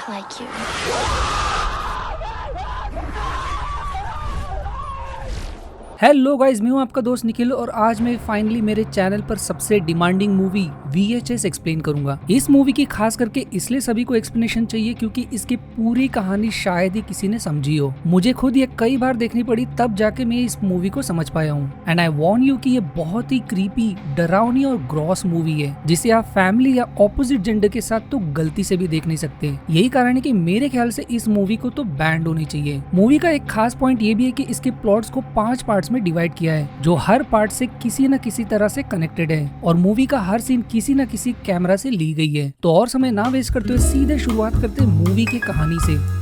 like you. Hello guys, मैं हूं आपका दोस्त निखिल और आज मैं फाइनली मेरे चैनल पर सबसे डिमांडिंग मूवी VHS एक्सप्लेन करूंगा। इस मूवी की खास करके इसलिए सभी को एक्सप्लेनेशन चाहिए क्योंकि इसकी पूरी कहानी शायद ही किसी ने समझी हो। मुझे खुद ये कई बार देखनी पड़ी तब जाके मैं इस मूवी को समझ पाया हूँ। एंड आई वॉर्न यू कि ये बहुत ही क्रीपी, डरावनी और ग्रॉस मूवी है जिसे आप फैमिली या ऑपोजिट जेंडर के साथ तो गलती से भी देख नहीं सकते। यही कारण है कि मेरे ख्याल से इस मूवी को तो बैंड होनी चाहिए। मूवी का एक खास पॉइंट ये भी है कि इसके प्लॉट्स को 5 पार्ट्स में डिवाइड किया है जो हर पार्ट से किसी न किसी तरह से कनेक्टेड है और मूवी का हर सीन किसी न किसी कैमरा से ली गई है। तो और समय ना वेस्ट करते हुए सीधे शुरुआत करते हैं मूवी की कहानी से।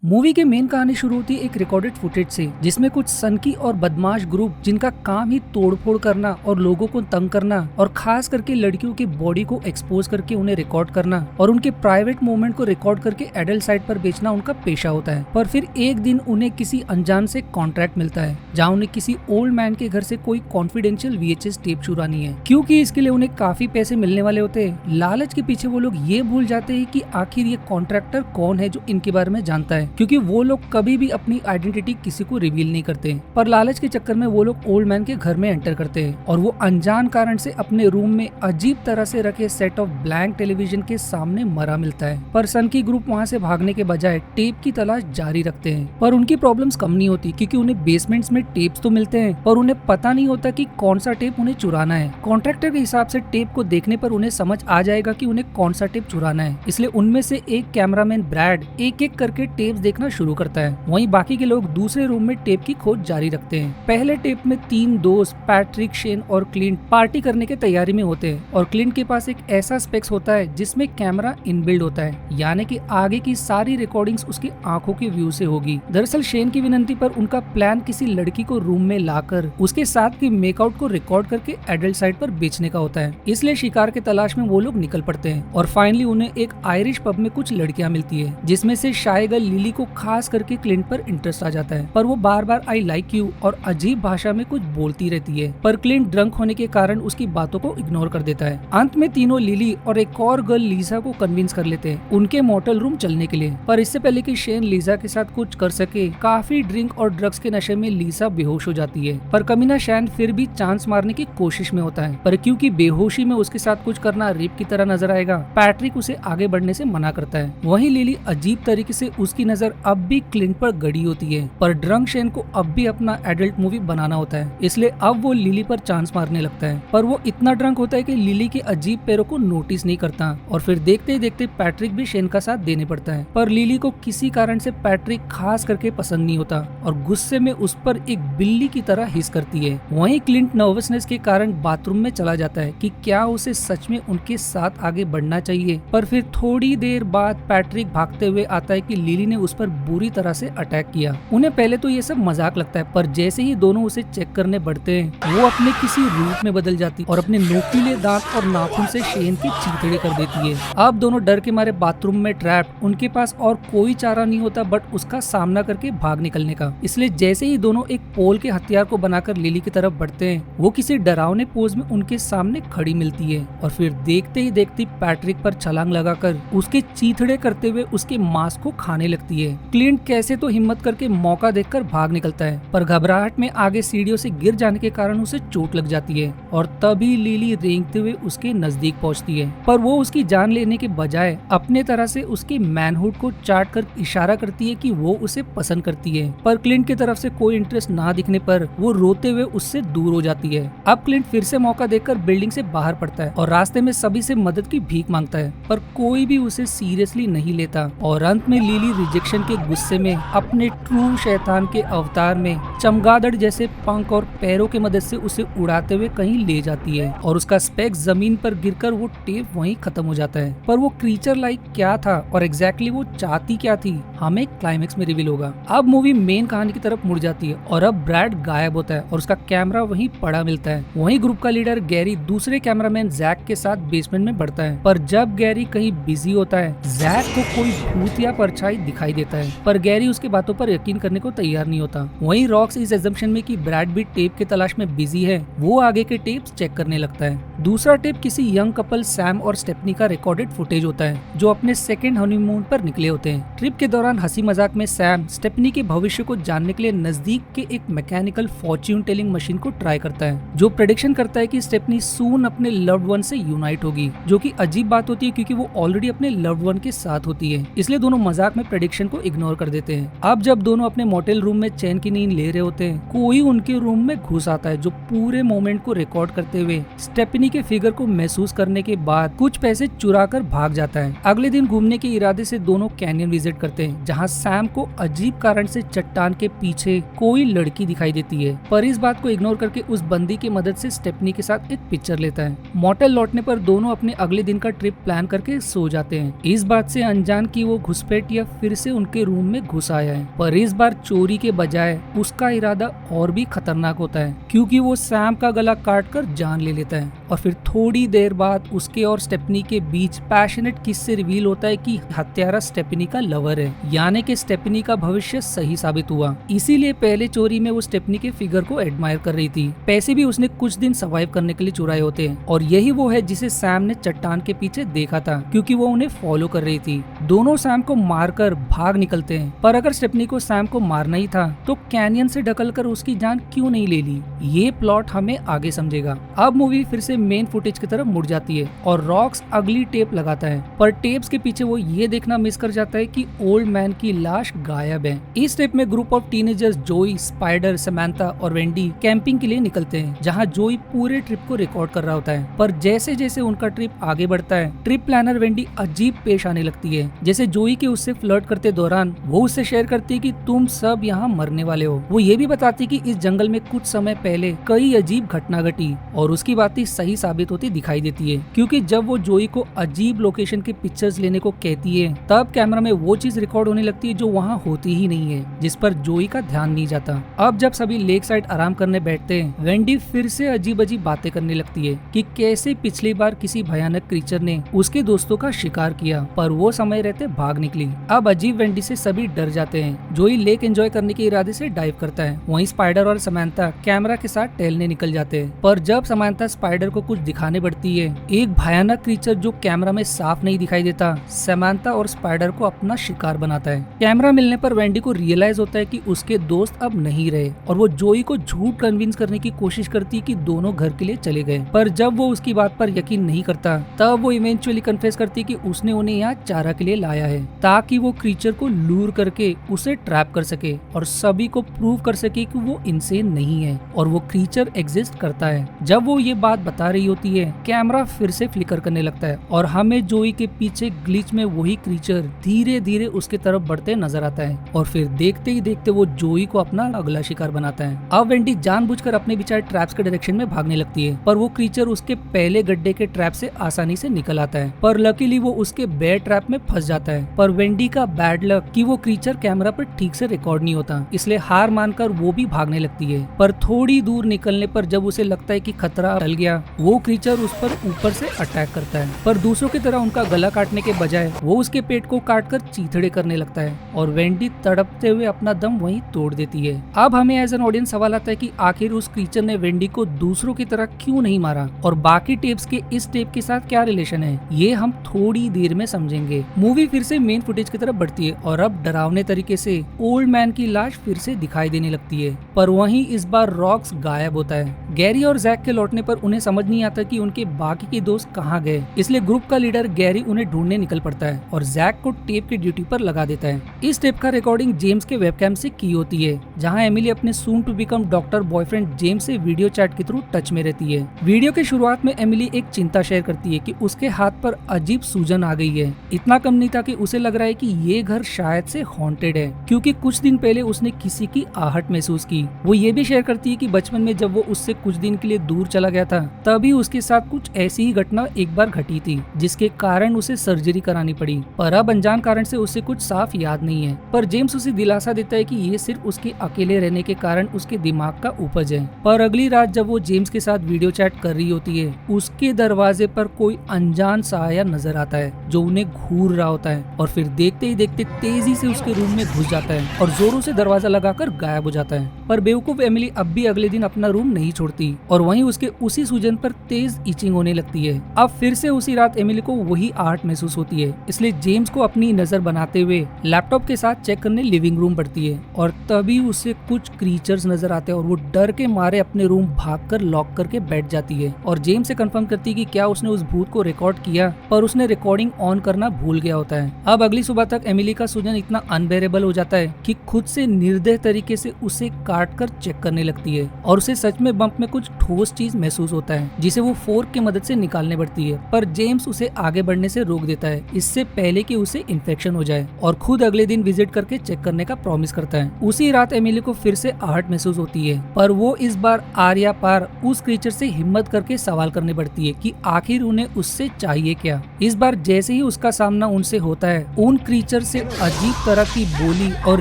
मूवी के मेन कहानी शुरू होती है एक रिकॉर्डेड फुटेज से जिसमें कुछ सनकी और बदमाश ग्रुप जिनका काम ही तोड़फोड़ करना और लोगों को तंग करना और खास करके लड़कियों की बॉडी को एक्सपोज करके उन्हें रिकॉर्ड करना और उनके प्राइवेट मूवमेंट को रिकॉर्ड करके एडल्ट साइट पर बेचना उनका पेशा होता है। पर फिर एक दिन उन्हें किसी अनजान से कॉन्ट्रैक्ट मिलता है जहाँ उन्हें किसी ओल्ड मैन के घर से कोई कॉन्फिडेंशियल VHS टेप चुरानी है क्योंकि इसके लिए उन्हें काफी पैसे मिलने वाले होते हैं। लालच के पीछे वो लोग ये भूल जाते हैं कि आखिर ये कॉन्ट्रैक्टर कौन है जो इनके बारे में जानता है, क्योंकि वो लोग कभी भी अपनी आइडेंटिटी किसी को रिवील नहीं करते। पर लालच के चक्कर में वो लोग ओल्ड मैन के घर में एंटर करते हैं और वो अनजान कारण से अपने रूम में अजीब तरह से रखे सेट ऑफ ब्लैंक टेलीविजन के सामने मरा मिलता है। पर सन की ग्रुप वहाँ से भागने के बजाय टेप की तलाश जारी रखते हैं। पर उनकी प्रॉब्लम्स कम नहीं होती क्योंकि उन्हें बेसमेंट्स में टेप्स तो मिलते हैं पर उन्हें पता नहीं होता कि कौन सा टेप उन्हें चुराना है। कॉन्ट्रैक्टर के हिसाब से टेप को देखने पर उन्हें समझ आ जाएगा कि उन्हें कौन सा टेप चुराना है, इसलिए उनमें से एक कैमरामैन ब्रैड एक एक करके टेप्स देखना शुरू करता है। वहीं बाकी के लोग दूसरे रूम में टेप की खोज जारी रखते हैं। पहले टेप में 3 दोस्त पैट्रिक, शेन और क्लिंट पार्टी करने की तैयारी में होते हैं और क्लिंट के पास एक ऐसा स्पेक्स होता है जिसमें कैमरा इनबिल्ड होता है, यानी कि आगे की सारी रिकॉर्डिंग्स उसकी आंखों के व्यू से होगी। दरअसल शेन की विनती पर उनका प्लान किसी लड़की को रूम में लाकर उसके साथ की मेकआउट को रिकॉर्ड करके एडल्ट साइट पर बेचने का होता है। इसलिए शिकार के तलाश में वो लोग निकल पड़ते हैं और फाइनली उन्हें एक आयरिश पब में कुछ लड़कियां मिलती है जिसमें से शाय गर्ल लिली को खास करके क्लिंट पर इंटरेस्ट आ जाता है। पर वो बार बार आई लाइक यू और अजीब भाषा में कुछ बोलती रहती है, पर क्लिंट ड्रंक होने के कारण उसकी बातों को इग्नोर कर देता है। अंत में तीनों लिली और एक और गर्ल लीजा को कन्विंस कर लेते हैं उनके मोटल रूम चलने के लिए। पर इससे पहले कि शेन लीजा के साथ कुछ कर सके, काफी ड्रिंक और ड्रग्स के नशे में लीजा बेहोश हो जाती है। पर कमीना शैन फिर भी चांस मारने की कोशिश में होता है, पर क्योंकि बेहोशी में उसके साथ कुछ करना रेप की तरह नजर आएगा, पैट्रिक उसे आगे बढ़ने से मना करता है। वहीं लिली अजीब तरीके से उसकी नजर अब भी क्लिंट पर गड़ी होती है, पर ड्रंक शेन को अब भी अपना एडल्ट मूवी बनाना होता है, इसलिए अब वो लिली पर चांस मारने लगता है। पर वो इतना ड्रंक होता है कि लिली के अजीब पैरों को नोटिस नहीं करता और फिर देखते ही देखते पैट्रिक भी शेन का साथ देने पड़ता है। पर लिली को किसी कारण से पैट्रिक खास करके पसंद नहीं होता और गुस्से में उस पर एक बिल्ली की तरह हिस करती है। वहीं क्लिंट नर्वसनेस के कारण बाथरूम में चला जाता है कि क्या उसे सच में उनके साथ आगे बढ़ना चाहिए। पर फिर थोड़ी देर बाद पैट्रिक भागते हुए आता है कि लिली ने उस पर बुरी तरह से अटैक किया। उन्हें पहले तो ये सब मजाक लगता है, पर जैसे ही दोनों उसे चेक करने बढ़ते हैं वो अपने किसी रूप में बदल जाती और अपने नोकीले दांत और नाखून से शेन की चीथड़े कर देती है। अब दोनों डर के मारे बाथरूम में ट्रैप, उनके पास और कोई चारा नहीं होता बट उसका सामना करके भाग निकलने का। इसलिए जैसे ही दोनों एक पोल के हथियार को बनाकर लिली की तरफ बढ़ते हैं वो किसी डरावने पोज में उनके सामने खड़ी मिलती है और फिर देखते ही देखते पैट्रिक पर छलांग लगाकर उसके चीथड़े करते हुए उसके मांस को खाने लगती है। क्लिंट कैसे तो हिम्मत करके मौका देखकर भाग निकलता है, पर घबराहट में आगे सीढ़ियों से गिर जाने के कारण उसे चोट लग जाती है और तभी लिली रेंगते हुए उसके नजदीक पहुंचती है। पर वो उसकी जान लेने के बजाय अपने तरह से उसकी मैनहुड को चाट कर इशारा करती है कि वो उसे पसंद करती है। पर क्लिंट की तरफ से कोई इंटरेस्ट ना दिखने पर वो रोते हुए उससे दूर हो जाती है। अब क्लिंट फिर से मौका देखकर बिल्डिंग से बाहर पड़ता है और रास्ते में सभी से मदद की भीख मांगता है, पर कोई भी उसे सीरियसली नहीं लेता और अंत में लिली रिजेक्शन के गुस्से में अपने ट्रू शैतान के अवतार में चमगादड़ जैसे पंख और पैरों की मदद से उसे उड़ाते हुए कहीं ले जाती है और उसका स्पेक्स जमीन पर गिरकर वो टेप वहीं खत्म हो जाता है। पर वो क्रीचर लाइक क्या था और एग्जैक्टली वो चाहती क्या थी हमें क्लाइमेक्स में रिवील होगा। अब मूवी मेन कहानी की तरफ मुड़ जाती है और अब ब्रैड गायब होता है और उसका कैमरा वहीं पड़ा मिलता है। वहीं ग्रुप का लीडर गैरी दूसरे कैमरामैन जैक के साथ बेसमेंट में बढ़ता है, पर जब गैरी कहीं बिजी होता है जैक को कोई भूत या परछाई दिखाई देता है, पर गैरी उसकी बातों पर यकीन करने को तैयार नहीं होता। वहीं रॉक्स इस एजम्पशन में कि ब्रैड पिट टेप की तलाश में बिजी है, वो आगे के टेप्स चेक करने लगता है। दूसरा टेप किसी यंग कपल सैम और स्टेफनी का रिकॉर्डेड फुटेज होता है, जो अपने सेकंड हनीमून पर निकले होते हैं। ट्रिप के दौरान हंसी मजाक में सैम स्टेफनी के भविष्य को जानने के लिए नजदीक के एक मैकेनिकल फॉर्च्यून टेलिंग मशीन को ट्राई करता है, जो प्रेडिक्शन करता है कि स्टेफनी सून अपने लव्ड वन से यूनाइट होगी, जो कि अजीब बात होती है क्योंकि वो ऑलरेडी अपने लव्ड वन के साथ होती है। इसलिए दोनों मजाक में प्रेडिक्शन को इग्नोर कर देते हैं। अब जब दोनों अपने मोटेल रूम में चैन की नींद ले रहे होते हैं, कोई उनके रूम में घुस आता है, जो पूरे मोमेंट को रिकॉर्ड करते हुए स्टेफनी के फिगर को महसूस करने के बाद कुछ पैसे चुरा कर भाग जाता है। अगले दिन घूमने के इरादे से दोनों कैनियन विजिट करते हैं, जहाँ सैम को अजीब कारण से चट्टान के पीछे कोई लड़की दिखाई देती है, पर इस बात को इग्नोर करके उस बंदी की मदद से स्टेफनी के साथ एक पिक्चर लेता है। मोटेल लौटने पर दोनों अपने अगले दिन का ट्रिप प्लान करके सो जाते हैं, इस बात से अनजान कि वो घुसपैठ या फिर से उनके रूम में घुस आया है। पर इस बार चोरी के बजाय उसका इरादा और भी खतरनाक होता है, क्योंकि वो सैम का गला काट कर जान ले लेता है। और फिर थोड़ी देर बाद उसके और स्टेफनी के बीच पैशनेट किस से रिवील होता है कि हत्यारा स्टेफनी का लवर है, यानी कि स्टेफनी का भविष्य सही साबित हुआ। इसीलिए पहले चोरी में वो स्टेफनी के फिगर को एडमायर कर रही थी। पैसे भी उसने कुछ दिन सर्वाइव करने के लिए चुराए होते हैं, और यही वो है जिसे सैम ने चट्टान के पीछे देखा था, क्योंकि वो उन्हें फॉलो कर रही थी। दोनों सैम को मारकर भाग निकलते हैं, पर अगर स्टेफनी को सैम को मारना ही था तो कैनियन से ढकलकर उसकी जान क्यों नहीं ले ली, ये प्लॉट हमें आगे समझेगा। अब मूवी फिर से मेन फुटेज की तरफ मुड़ जाती है और रॉक्स अगली टेप लगाता है, पर टेप्स के पीछे वो ये देखना मिस कर जाता है कि ओल्ड मैन की लाश गायब है। इस टेप में ग्रुप ऑफ टीनेजर्स जोई, स्पाइडर, समांथा और वेंडी कैंपिंग के लिए निकलते हैं, जहाँ जोई पूरे ट्रिप को रिकॉर्ड कर रहा होता है। पर जैसे जैसे उनका ट्रिप आगे बढ़ता है, ट्रिप प्लानर वेंडी अजीब पेश आने लगती है। जैसे जोई के उससे फ्लर्ट करते दौरान वो उससे शेयर करती है कि तुम सब यहाँ मरने वाले हो। वो ये भी बताती कि इस जंगल में कुछ समय पहले कई अजीब घटना घटी, और उसकी बातें सही साबित होती दिखाई देती है, क्योंकि जब वो जोई को अजीब लोकेशन के पिक्चर्स लेने को कहती है, तब कैमरा में वो चीज रिकॉर्ड होने लगती है जो वहाँ होती ही नहीं है, जिस पर जोई का ध्यान नहीं जाता। अब जब सभी लेक साइड आराम करने बैठते हैं, वेंडी फिर से अजीब अजीब बातें करने लगती है कि कैसे पिछली बार किसी भयानक क्रीचर ने उसके दोस्तों का शिकार किया, पर वो समय रहते भाग निकली। अब अजीब वेंडी से सभी डर जाते हैं। जोई लेक एंजॉय करने के इरादे से डाइव करता है, वहीं स्पाइडर और समांथा कैमरा के साथ टहलने निकल जाते हैं। पर जब समांथा स्पाइडर को कुछ दिखाने बढ़ती है, एक भयानक क्रीचर जो कैमरा में साफ नहीं दिखाई देता, समांथा और स्पाइडर को अपना शिकार बनाता है। कैमरा मिलने पर वेंडी को रियलाइज होता है कि उसके दोस्त अब नहीं रहे, और वो जोई को झूठ कन्विंस करने की कोशिश करती है कि दोनों घर के लिए चले गए। पर जब वो उसकी बात पर यकीन नहीं करता, तब वो इवेंचुअली कन्फेस करती है कि उसने उन्हें यहाँ चारा के लिए लाया है, ताकि वो क्रीचर को लूर करके उसे ट्रैप कर सके और सभी को प्रूव कर सके कि वो इनसेन नहीं है और वो क्रीचर एग्जिस्ट करता है। जब वो ये बात बता रही होती है, कैमरा फिर से फ्लिकर करने लगता है और हमें जोई के पीछे ग्लिच में वही क्रीचर धीरे धीरे उसके तरफ बढ़ते नजर आता है, और फिर देखते ही देखते वो जोई को अपना अगला शिकार बनाता है। अब वेंडी जानबूझकर अपने बिछाए ट्रैप्स के डायरेक्शन में भागने लगती है, पर वो क्रीचर उसके पहले गड्ढे के ट्रैप से आसानी से निकल आता है, पर लकीली वो उसके बेयर ट्रैप में फंस जाता है। पर वेंडी का बैड लक कि वो क्रीचर कैमरा पर ठीक से रिकॉर्ड नहीं होता, इसलिए हार मानकर वो भी भागने लगती है। पर थोड़ी दूर निकलने पर जब उसे लगता है कि खतरा टल गया, वो क्रीचर उस पर ऊपर से अटैक करता है, पर दूसरों की तरह उनका गला काटने के बजाय वो उसके पेट को काटकर चीथड़े करने लगता है, और वेंडी तड़पते हुए अपना दम वहीं तोड़ देती है। अब हमें एज एन ऑडियंस सवाल आता है कि आखिर उस क्रीचर ने वेंडी को दूसरों की तरह क्यों नहीं मारा, और बाकी टेप्स के इस टेप के साथ क्या रिलेशन है, ये हम थोड़ी देर में समझेंगे। मूवी फिर से मेन फुटेज की तरफ बढ़ती है और अब डरावने तरीके से ओल्ड मैन की लाश फिर से दिखाई देने लगती है, पर वहीं इस बार रॉक्स गायब होता है। गैरी और जैक के लौटने पर उन्हें समझ नहीं आता कि उनके बाकी के दोस्त कहाँ गए, इसलिए ग्रुप का लीडर गैरी उन्हें ढूंढने निकल पड़ता है और जैक को टेप की ड्यूटी पर लगा देता है। इस टेप का रिकॉर्डिंग जेम्स के वेबकैम से की होती है, जहाँ एमिली अपने soon to become doctor boyfriend James से वीडियो चैट के थ्रू टच में रहती है। वीडियो के शुरुआत में एमिली एक चिंता शेयर करती है कि उसके हाथ पर अजीब सूजन आ गई है। इतना कम नहीं था कि उसे लग रहा है कि ये घर शायद से हॉन्टेड है, क्योंकि कुछ दिन पहले उसने किसी की आहट महसूस की। वो ये भी शेयर करती है कि बचपन में जब वो उससे कुछ दिन के लिए दूर चला गया था, तभी उसके साथ कुछ ऐसी ही घटना एक बार घटी थी, जिसके कारण उसे सर्जरी करानी पड़ी, पर अब अनजान कारण से उसे कुछ साफ याद नहीं है। पर जेम्स उसे दिलासा देता है कि ये सिर्फ उसके अकेले रहने के कारण उसके दिमाग का उपज है। पर अगली रात जब वो जेम्स के साथ वीडियो चैट कर रही होती है, उसके दरवाजे पर कोई अनजान साया नजर आता है जो उन्हें घूर रहा होता है, और फिर देखते ही देखते के तेजी से उसके रूम में घुस जाता है और जोरों से दरवाजा लगाकर गायब हो जाता है। पर बेवकूफ एमिली अब भी अगले दिन अपना रूम नहीं छोड़ती और वहीं उसके उसी सूजन पर तेज इचिंग होने लगती है। अब फिर से उसी रात एमिली को वही आहट महसूस होती है, इसलिए जेम्स को अपनी नजर बनाते हुए लैपटॉप के साथ चेक करने लिविंग रूम बढ़ती है और तभी उसे कुछ क्रीचर्स नजर आते हैं और वो डर के मारे अपने रूम भागकर लॉक करके बैठ जाती है और जेम्स से कंफर्म करती है कि क्या उसने उस भूत को रिकॉर्ड किया, पर उसने रिकॉर्डिंग ऑन करना भूल गया होता है। अब अगली सुबह तक एमिली का सूजन इतना अनबेरेबल हो जाता है कि खुद से निर्दय तरीके से उसे काट कर चेक करने लगती है और उसे सच में बम्प में कुछ ठोस चीज महसूस होता है जिसे वो फोर्क की मदद से निकालने पड़ती है, पर जेम्स उसे आगे बढ़ने से रोक देता है इससे पहले कि उसे इन्फेक्शन हो जाए और खुद अगले दिन विजिट करके चेक करने का प्रॉमिस करता है। उसी रात एमिली को फिर से आहट महसूस होती है, पर वो इस बार आर या पार उस क्रीचर से हिम्मत करके सवाल करने पड़ती है कि आखिर उन्हें उससे चाहिए क्या। इस बार जैसे ही उसका सामना उनसे होता है, उन क्रीचर से अजीब तरह की बोली और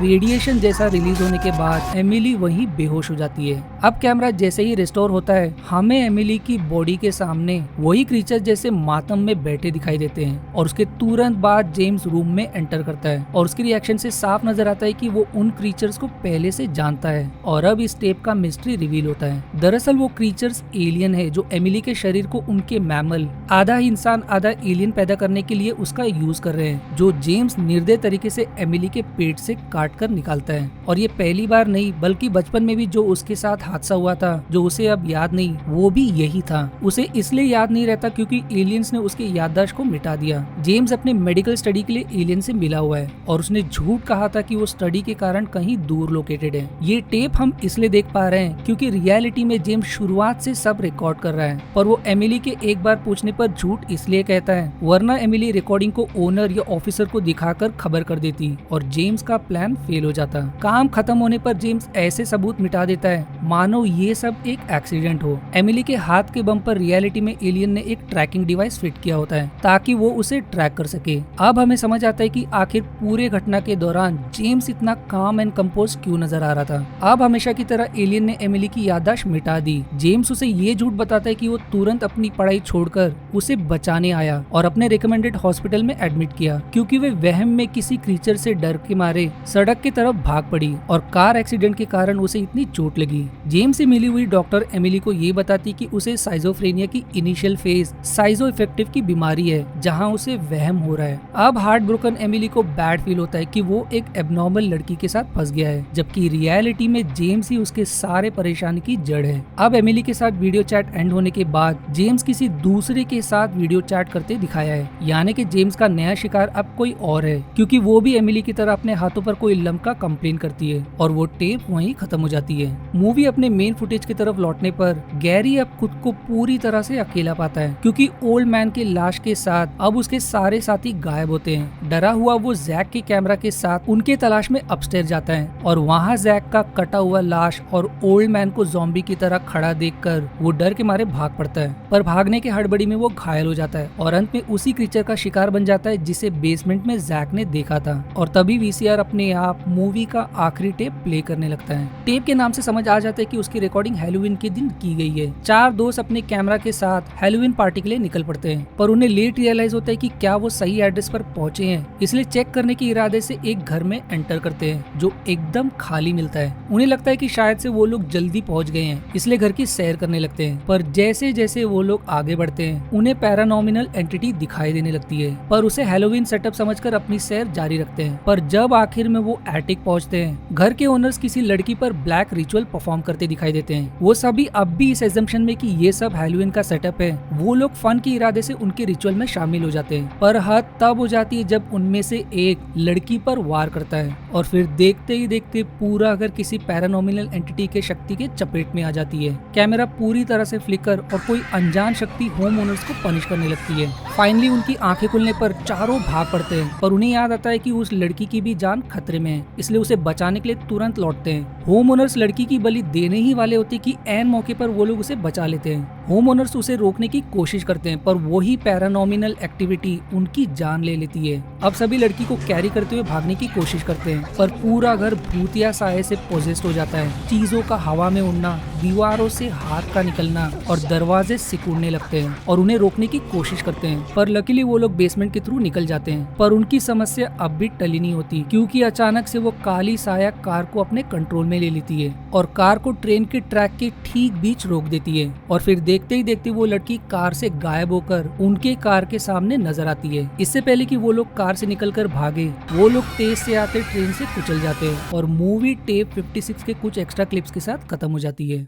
रेडिएशन जैसा रिलीज होने के बाद एमिली वहीं बेहोश हो जाती है। अब कैमरा जैसे ही रिस्टोर होता है, हमें एमिली की बॉडी के सामने वही क्रीचर जैसे मातम में बैठे दिखाई देते हैं और उसके तुरंत बाद जेम्स रूम में एंटर करता है और उसकी रिएक्शन से साफ नजर आता है कि वो उन क्रीचर्स को पहले से जानता है और अब इस टेप का मिस्ट्री रिवील होता है। दरअसल वो क्रीचर्स एलियन है जो एमिली के शरीर को उनके मैमल, आधा इंसान आधा एलियन पैदा करने के लिए उसका यूज कर रहे हैं, जो जेम्स निर्दय तरीके से एमिली के पेट से काट कर निकालता है। और ये पहली बार नहीं बल्कि बचपन में भी जो उसके साथ हादसा हुआ था, जो उसे अब याद नहीं, वो भी यही था। उसे इसलिए याद नहीं रहता क्योंकि एलियंस ने उसकी याददाश्त को मिटा दिया। जेम्स अपने मेडिकल स्टडी के लिए एलियन से मिला हुआ है और उसने झूठ कहा था कि वो स्टडी के कारण कहीं दूर लोकेटेड है। ये टेप हम इसलिए देख पा रहे हैं क्योंकि रियलिटी में जेम्स शुरुआत से सब रिकॉर्ड कर रहा है, पर वो एमिली के एक बार पूछने पर झूठ इसलिए कहता है वरना एमिली रिकॉर्डिंग को ओनर या ऑफिसर को दिखाकर खबर कर देती और जेम्स का प्लान फेल हो जाता। काम खत्म होने पर जेम्स ऐसे सबूत मिटा देता है मानो ये सब एक एक्सीडेंट हो। एमिली के हाथ के बम पर रियलिटी में एलियन ने एक ट्रैकिंग डिवाइस फिट किया होता है ताकि वो उसे ट्रैक कर सके। अब हमें समझ आता है कि आखिर पूरे घटना के दौरान जेम्स इतना काम एंड कंपोज क्यों नजर आ रहा था। अब हमेशा की तरह एलियन ने एमिली की याददाश्त मिटा दी। जेम्स उसे ये झूठ बताता है कि वो तुरंत अपनी पढ़ाई छोड़कर उसे बचाने आया और अपने रिकमेंडेड हॉस्पिटल में एडमिट किया क्योंकि वे वहम में किसी क्रीचर से डर के मारे सड़क की तरफ भाग पड़ी और कार एक्सीडेंट के कारण उसे इतनी चोट लगी। जेम्स से मिली हुई डॉक्टर एमिली को ये बताती कि उसे साइजोफ्रेनिया की इनिशियल फेज साइजो इफेक्टिव की बीमारी है जहां उसे वहम हो रहा है। अब हार्ट ब्रोकन एमिली को बैड फील होता है कि वो एक एबनॉर्मल लड़की के साथ फंस गया है, जबकि रियलिटी में जेम्स ही उसके सारे परेशानी की जड़ है। अब एमिली के साथ वीडियो चैट एंड होने के बाद जेम्स किसी दूसरे के साथ वीडियो चैट करते दिखाया है, यानी कि जेम्स का नया शिकार अब कोई और है क्योंकि वो भी एमिली की तरह अपने हाथों पर कोई लम्ब का कंप्लेन करती है और वो टेप वहीं खत्म हो जाती है। मूवी अपने मेन फुटेज की तरफ लौटने पर गैरी अब खुद को पूरी तरह से अकेला पाता है क्योंकि ओल्ड मैन के लाश के साथ अब उसके सारे साथी गायब होते हैं। डरा हुआ वो जैक के कैमरा के साथ उनके तलाश में अपस्टेयर जाता है और वहाँ जैक का कटा हुआ लाश और ओल्ड मैन को ज़ॉम्बी की तरह खड़ा देखकर वो डर के मारे भाग पड़ता है, पर भागने के हड़बड़ी में वो घायल हो जाता है और अंत में उसी क्रीचर का शिकार बन जाता है जिसे बेसमेंट में जैक ने देखा था। और तभी वीसीआर अपने आप मूवी का आखिरी टेप प्ले करने लगता है। टेप के नाम से समझ आ जाता है कि उसकी रिकॉर्डिंग हैलोवीन के दिन की गई है। चार दोस्त अपने कैमरा के साथ हैलोवीन पार्टी के लिए निकल पड़ते हैं, पर उन्हें लेट रियलाइज होता है कि क्या वो सही एड्रेस पर पहुंचे हैं, इसलिए चेक करने के इरादे से एक घर में एंटर करते हैं जो एकदम खाली मिलता है। उन्हें लगता है कि शायद से वो लोग जल्दी पहुंच गए हैं, इसलिए घर की सैर करने लगते हैं, पर जैसे जैसे वो लोग आगे बढ़ते हैं उन्हें पैरानॉमिनल एंटिटी दिखाई देने लगती है, पर उसे हैलोवीन सेटअप समझकर अपनी सैर जारी रखते हैं। पर जब आखिर में वो एटिक पहुंचते हैं, घर के ओनर्स किसी लड़की पर ब्लैक रिचुअल परफॉर्म करते दिखाई देते हैं। वो सभी अब भी इस एजम्पशन में कि ये सब हैलोवीन का सेटअप है, वो लोग फन के इरादे से उनके रिचुअल में शामिल हो जाते हैं। पर हद तब हो जाती है जब उनमें से एक लड़की पर वार करता है और फिर देखते ही देखते पूरा घर किसी पैरानॉमिनल एंटिटी के शक्ति के चपेट में आ जाती है। कैमरा पूरी तरह से फ्लिकर और कोई अनजान शक्ति होम ओनर्स को पनिश करने लगती है। फाइनली उनकी आंखें खुलने पर चारों भाग पड़ते हैं, पर उन्हें याद आता है कि उस लड़की की भी जान खतरे में है, इसलिए उसे बचाने के लिए तुरंत लौटते हैं। होम ओनर्स लड़की की बलि देने ही वाले होते कि ऐन मौके पर वो लोग उसे बचा लेते हैं होम ओनर्स उसे रोकने की कोशिश करते हैं पर वही पैरानॉमिनल एक्टिविटी उनकी जान ले लेती है। अब सभी लड़की को कैरी करते हुए भागने की कोशिश करते हैं पर पूरा घर भूतिया साये से पोजेस्ड हो जाता है। चीजों का हवा में उड़ना, दीवारों से हाथ का निकलना और दरवाजे सिकुड़ने लगते हैं और उन्हें रोकने की कोशिश करते हैं पर लकीली वो लोग बेसमेंट के थ्रू निकल जाते हैं। पर उनकी समस्या अब भी टली नहीं होती क्योंकि अचानक से वो काली साया कार को अपने कंट्रोल में ले लेती है और कार को ट्रेन के ट्रैक के ठीक बीच रोक देती है और फिर देखते ही देखते वो लड़की कार से गायब होकर उनके कार के सामने नजर आती है। इससे पहले कि वो लोग कार से निकलकर भागे, वो लोग तेज से आते ट्रेन से कुचल जाते हैं और मूवी टेप 56 के कुछ एक्स्ट्रा क्लिप्स के साथ खत्म हो जाती है।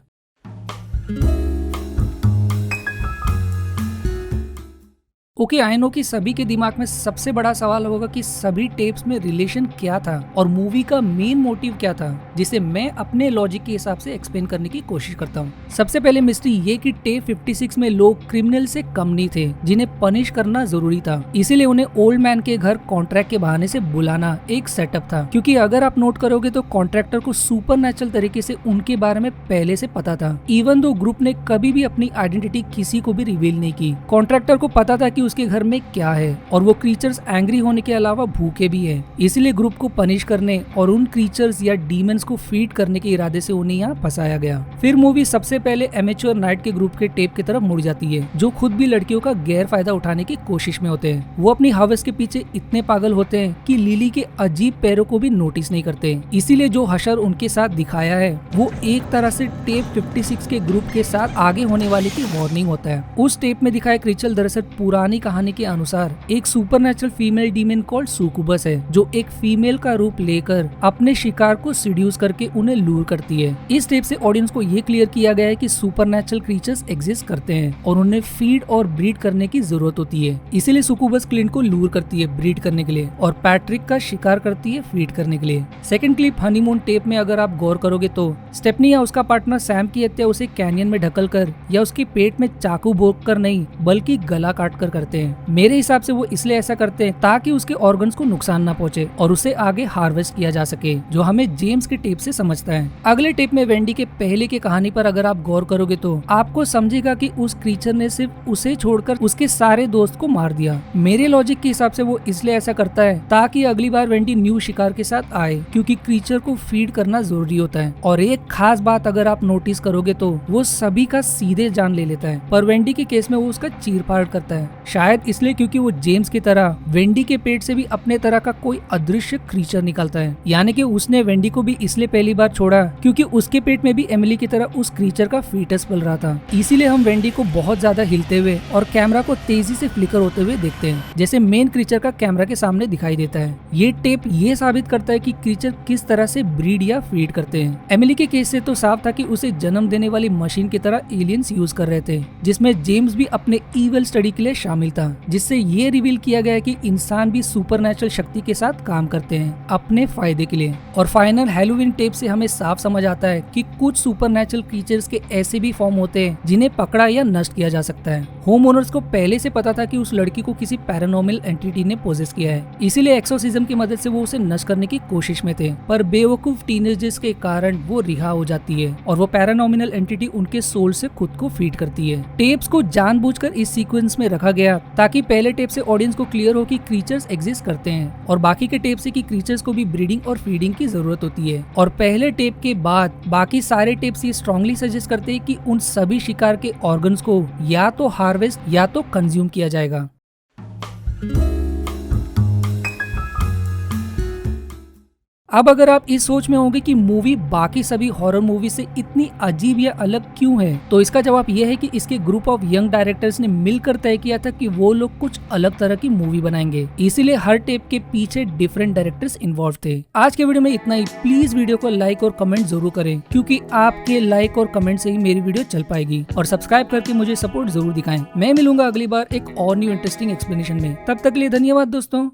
ओके, आई नो कि सभी के दिमाग में सबसे बड़ा सवाल होगा कि सभी टेप्स में रिलेशन क्या था और मूवी का मेन मोटिव क्या था, जिसे मैं अपने लॉजिक के हिसाब से एक्सप्लेन करने की कोशिश करता हूँ। सबसे पहले मिस्ट्री ये कि टेप 56 में लोग क्रिमिनल से कम नहीं थे जिन्हें पनिश करना जरूरी था, इसीलिए उन्हें ओल्ड मैन के घर कॉन्ट्रैक्ट के बहाने से बुलाना एक सेटअप था। क्योंकि अगर आप नोट करोगे तो कॉन्ट्रैक्टर को सुपरनैचुरल तरीके से उनके बारे में पहले से पता था, इवन दो ग्रुप ने कभी भी अपनी आइडेंटिटी किसी को भी रिवील नहीं की। कॉन्ट्रैक्टर को पता था कि उसके घर में क्या है और वो क्रीचर्स एंग्री होने के अलावा भूखे भी हैं, इसलिए ग्रुप को पनिश करने और उन क्रीचर्स या डीमंस को फीड करने के इरादे से उन्हें यहाँ फंसाया गया। फिर मूवी सबसे पहले एमेच्योर नाइट के ग्रुप के टेप की तरफ मुड़ जाती है जो खुद भी लड़कियों का गैर फायदा उठाने की कोशिश में होते हैं। वो अपनी हवस के पीछे इतने पागल होते हैं कि लिली के अजीब पैरों को भी नोटिस नहीं करते, इसीलिए जो हशर उनके साथ दिखाया है वो एक तरह से टेप 56 के ग्रुप के साथ आगे होने वाले की वार्निंग होता है। उस टेप में दिखाया क्रीचर दरअसल पुरानी कहानी के अनुसार एक सुपरनैचुरल फीमेल डीमन कॉल्ड सुकुबस है जो एक फीमेल का रूप लेकर अपने शिकार को सीड्यूस करके उन्हें लूर करती है। इस टेप से ऑडियंस को ये क्लियर किया गया है कि सुपरनैचुरल क्रीचर्स एग्जिस्ट करते हैं और उन्हें फीड और ब्रीड करने की जरूरत होती है, इसीलिए सुकुबस क्लिंट को लूर करती है ब्रीड करने के लिए और पैट्रिक का शिकार करती है फीड करने के लिए। सेकंड क्लिप हनीमून टेप में अगर आप गौर करोगे तो स्टेफनी या उसका पार्टनर सैम की हत्या उसे कैनियन में ढकल कर या उसके पेट में चाकू भोंक कर नहीं बल्कि गला काट कर करते हैं। मेरे हिसाब से वो इसलिए ऐसा करते हैं ताकि उसके ऑर्गन्स को नुकसान ना पहुंचे और उसे आगे हार्वेस्ट किया जा सके, जो हमें जेम्स के टेप से समझता है। अगले टेप में वेंडी के पहले की कहानी पर अगर आप गौर करोगे तो आपको समझेगा कि उस क्रीचर ने सिर्फ उसे छोड़कर उसके सारे दोस्त को मार दिया। मेरे लॉजिक के हिसाब से वो इसलिए ऐसा करता है ताकि अगली बार वेंडी न्यू शिकार के साथ आए, क्योंकि क्रीचर को फीड करना जरूरी होता है। और एक खास बात अगर आप नोटिस करोगे तो वो सभी का सीधे जान ले लेता है, पर वेंडी के केस में वो उसका चीरफाड़ करता है, शायद इसलिए क्योंकि वो जेम्स की तरह वेंडी के पेट से भी अपने तरह का कोई अदृश्य क्रीचर निकलता है। यानी कि उसने वेंडी को भी इसलिए पहली बार छोड़ा क्योंकि उसके पेट में भी एमिली की तरह उस क्रीचर का फीटस पल रहा था। इसीलिए हम वेंडी को बहुत ज्यादा हिलते हुए और कैमरा को तेजी से फ्लिकर होते हुए देखते हैं, जैसे मेन क्रीचर का कैमरा के सामने दिखाई देता है। ये टेप ये साबित करता है कि क्रीचर किस तरह से ब्रीड या फीड करते हैं। एमिली के केस से तो साफ था कि उसे जन्म देने वाली मशीन की तरह एलियंस यूज कर रहे थे, जिसमें जेम्स भी अपने ईविल स्टडी के लिए शामिल था, जिससे ये रिवील किया गया है कि इंसान भी सुपरनैचुरल शक्ति के साथ काम करते हैं अपने फायदे के लिए। और फाइनल हैलोवीन टेप से हमें साफ समझ आता है कि कुछ सुपरनैचुरल क्रीचर्स के ऐसे भी फॉर्म होते हैं जिन्हें पकड़ा या नष्ट किया जा सकता है। होम ओनर्स को पहले से पता था कि उस लड़की को किसी पैरानॉर्मल एंटिटी ने पोजेस किया है, इसीलिए एक्सोर्सिज्म की मदद से वो उसे नष्ट करने की कोशिश में थे, पर बेवकूफ टीनेजर्स के कारण वो रिहा हो जाती है और वो पैरानॉर्मल एंटिटी उनके सोल से खुद को फीड करती है। टेप्स को जानबूझकर इस सीक्वेंस में रखा गया ताकि पहले टेप से ऑडियंस को क्लियर हो कि क्रीचर्स एग्जिस्ट करते हैं और बाकी के टेप से कि क्रीचर्स को भी ब्रीडिंग और फीडिंग की जरूरत होती है। और पहले टेप के बाद बाकी सारे टेप्स ये स्ट्रांगली सजेस्ट करते हैं कि उन सभी शिकार के ऑर्गन्स को या तो हार्वेस्ट या तो कंज्यूम किया जाएगा। अब अगर आप इस सोच में होंगे कि मूवी बाकी सभी हॉरर मूवी से इतनी अजीब या अलग क्यों है, तो इसका जवाब यह है कि इसके ग्रुप ऑफ यंग डायरेक्टर्स ने मिलकर तय किया था कि वो लोग कुछ अलग तरह की मूवी बनाएंगे, इसीलिए हर टेप के पीछे डिफरेंट डायरेक्टर्स इन्वॉल्व थे। आज के वीडियो में इतना ही। प्लीज वीडियो को लाइक और कमेंट जरूर करें, क्योंकि आपके लाइक और कमेंट से ही मेरी वीडियो चल पाएगी, और सब्सक्राइब करके मुझे सपोर्ट जरूर दिखाएं। मैं मिलूंगा अगली बार एक और न्यू इंटरेस्टिंग एक्सप्लेनेशन में। तब तक के लिए धन्यवाद दोस्तों।